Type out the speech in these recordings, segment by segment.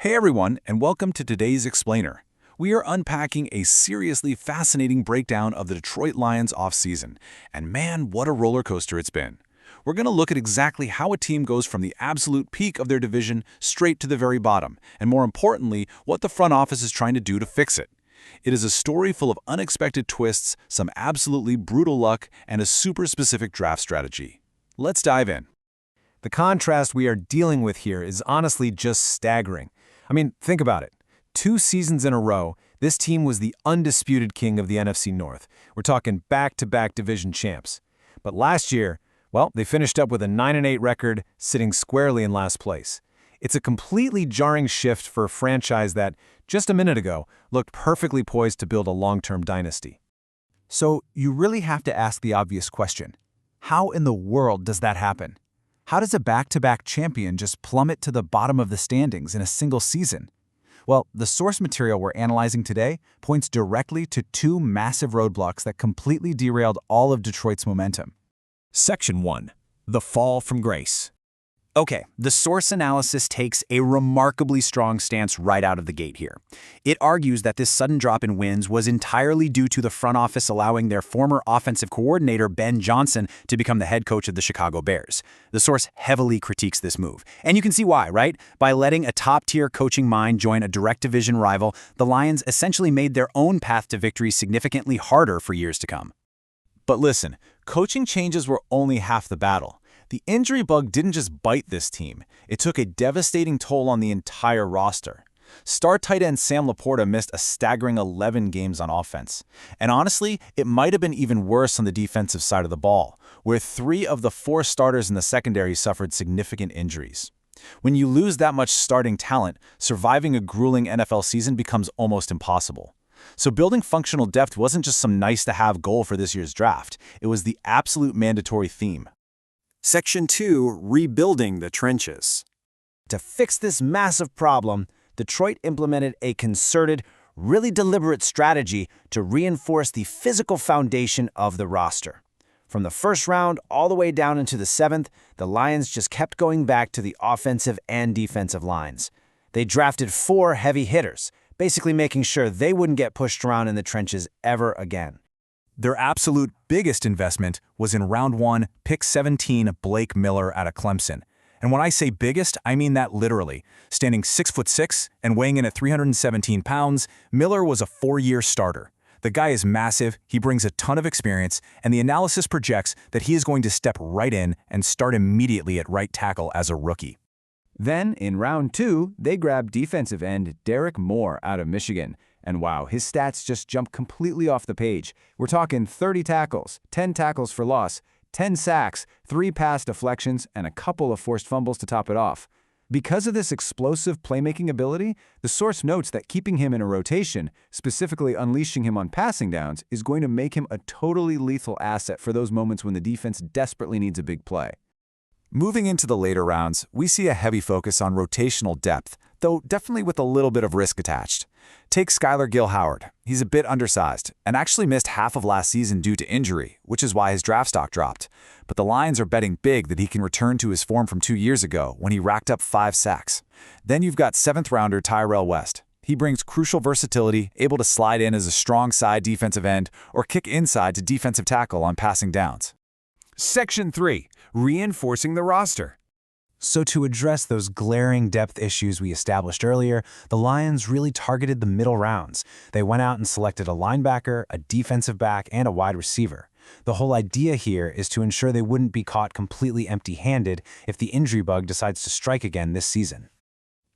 Hey everyone, and welcome to today's Explainer. We are unpacking a seriously fascinating breakdown of the Detroit Lions offseason, and man, what a roller coaster it's been. We're going to look at exactly how a team goes from the absolute peak of their division straight to the very bottom, and more importantly, what the front office is trying to do to fix it. It is a story full of unexpected twists, some absolutely brutal luck, and a super specific draft strategy. Let's dive in. The contrast we are dealing with here is honestly just staggering. I mean, think about it. 2 seasons in a row, this team was the undisputed king of the NFC North. We're talking back-to-back division champs. But last year, well, they finished up with a 9-8 record, sitting squarely in last place. It's a completely jarring shift for a franchise that, just a minute ago, looked perfectly poised to build a long-term dynasty. So you really have to ask the obvious question. How in the world does that happen? How does a back-to-back champion just plummet to the bottom of the standings in a single season? Well, the source material we're analyzing today points directly to 2 massive roadblocks that completely derailed all of Detroit's momentum. Section 1. The Fall from Grace. Okay, the source analysis takes a remarkably strong stance right out of the gate here. It argues that this sudden drop in wins was entirely due to the front office allowing their former offensive coordinator, Ben Johnson, to become the head coach of the Chicago Bears. The source heavily critiques this move. And you can see why, right? By letting a top-tier coaching mind join a direct division rival, the Lions essentially made their own path to victory significantly harder for years to come. But listen, coaching changes were only half the battle. The injury bug didn't just bite this team. It took a devastating toll on the entire roster. Star tight end Sam Laporta missed a staggering 11 games on offense. And honestly, it might have been even worse on the defensive side of the ball, where 3 of the 4 starters in the secondary suffered significant injuries. When you lose that much starting talent, surviving a grueling NFL season becomes almost impossible. So building functional depth wasn't just some nice-to-have goal for this year's draft. It was the absolute mandatory theme. Section 2. Rebuilding the Trenches. To fix this massive problem, Detroit implemented a concerted, really deliberate strategy to reinforce the physical foundation of the roster. From the first round all the way down into the 7th, the Lions just kept going back to the offensive and defensive lines. They drafted 4 heavy hitters, basically making sure they wouldn't get pushed around in the trenches ever again. Their absolute biggest investment was in round 1, pick 17, Blake Miller out of Clemson. And when I say biggest, I mean that literally. Standing 6'6" and weighing in at 317 pounds, Miller was a 4-year starter. The guy is massive, he brings a ton of experience, and the analysis projects that he is going to step right in and start immediately at right tackle as a rookie. Then, in round 2, they grabbed defensive end Derek Moore out of Michigan. And wow, his stats just jump completely off the page. We're talking 30 tackles, 10 tackles for loss, 10 sacks, 3 pass deflections, and a couple of forced fumbles to top it off. Because of this explosive playmaking ability, the source notes that keeping him in a rotation, specifically unleashing him on passing downs, is going to make him a totally lethal asset for those moments when the defense desperately needs a big play. Moving into the later rounds, we see a heavy focus on rotational depth, though definitely with a little bit of risk attached. Take Skylar Gill-Howard. He's a bit undersized and actually missed half of last season due to injury, which is why his draft stock dropped. But the Lions are betting big that he can return to his form from 2 years ago when he racked up 5 sacks. Then you've got 7th-rounder Tyrell West. He brings crucial versatility, able to slide in as a strong side defensive end or kick inside to defensive tackle on passing downs. Section 3. Reinforcing the roster. So to address those glaring depth issues we established earlier, the Lions really targeted the middle rounds. They went out and selected a linebacker, a defensive back, and a wide receiver. The whole idea here is to ensure they wouldn't be caught completely empty-handed if the injury bug decides to strike again this season.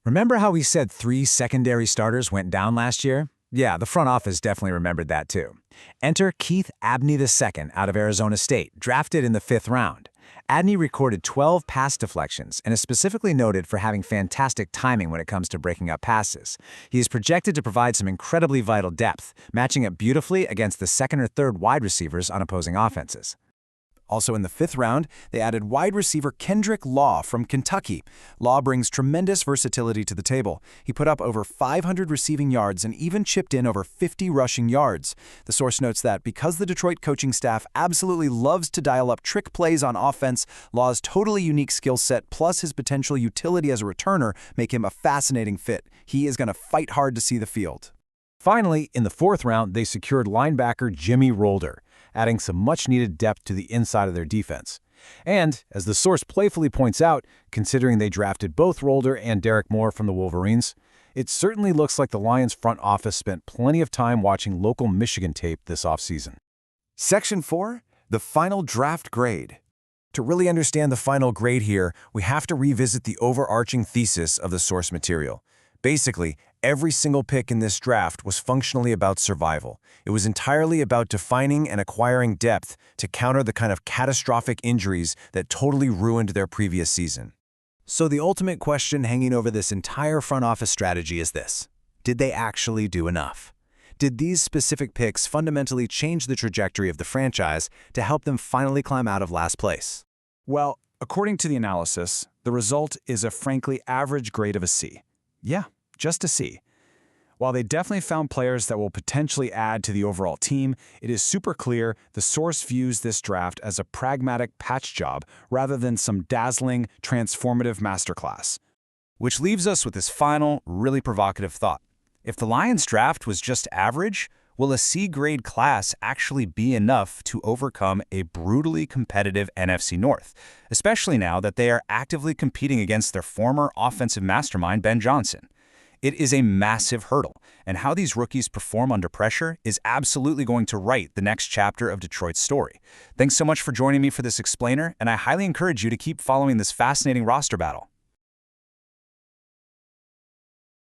Remember how we said 3 secondary starters went down last year? Yeah, the front office definitely remembered that too. Enter Keith Abney II out of Arizona State, drafted in the 5th round. Abney recorded 12 pass deflections and is specifically noted for having fantastic timing when it comes to breaking up passes. He is projected to provide some incredibly vital depth, matching up beautifully against the 2nd or 3rd wide receivers on opposing offenses. Also in the 5th round, they added wide receiver Kendrick Law from Kentucky. Law brings tremendous versatility to the table. He put up over 500 receiving yards and even chipped in over 50 rushing yards. The source notes that because the Detroit coaching staff absolutely loves to dial up trick plays on offense, Law's totally unique skill set plus his potential utility as a returner make him a fascinating fit. He is going to fight hard to see the field. Finally, in the 4th round, they secured linebacker Jimmy Rolder, adding some much-needed depth to the inside of their defense. And, as the source playfully points out, considering they drafted both Rolder and Derek Moore from the Wolverines, it certainly looks like the Lions front office spent plenty of time watching local Michigan tape this offseason. Section 4, the final draft grade. To really understand the final grade here, we have to revisit the overarching thesis of the source material. Basically, every single pick in this draft was functionally about survival. It was entirely about defining and acquiring depth to counter the kind of catastrophic injuries that totally ruined their previous season. So the ultimate question hanging over this entire front office strategy is this: did they actually do enough? Did these specific picks fundamentally change the trajectory of the franchise to help them finally climb out of last place? Well, according to the analysis, the result is a frankly average grade of a C. Yeah, just a C. While they definitely found players that will potentially add to the overall team, it is super clear the source views this draft as a pragmatic patch job rather than some dazzling, transformative masterclass. Which leaves us with this final, really provocative thought. If the Lions draft was just average, will a C-grade class actually be enough to overcome a brutally competitive NFC North, especially now that they are actively competing against their former offensive mastermind, Ben Johnson? It is a massive hurdle, and how these rookies perform under pressure is absolutely going to write the next chapter of Detroit's story. Thanks so much for joining me for this explainer, and I highly encourage you to keep following this fascinating roster battle.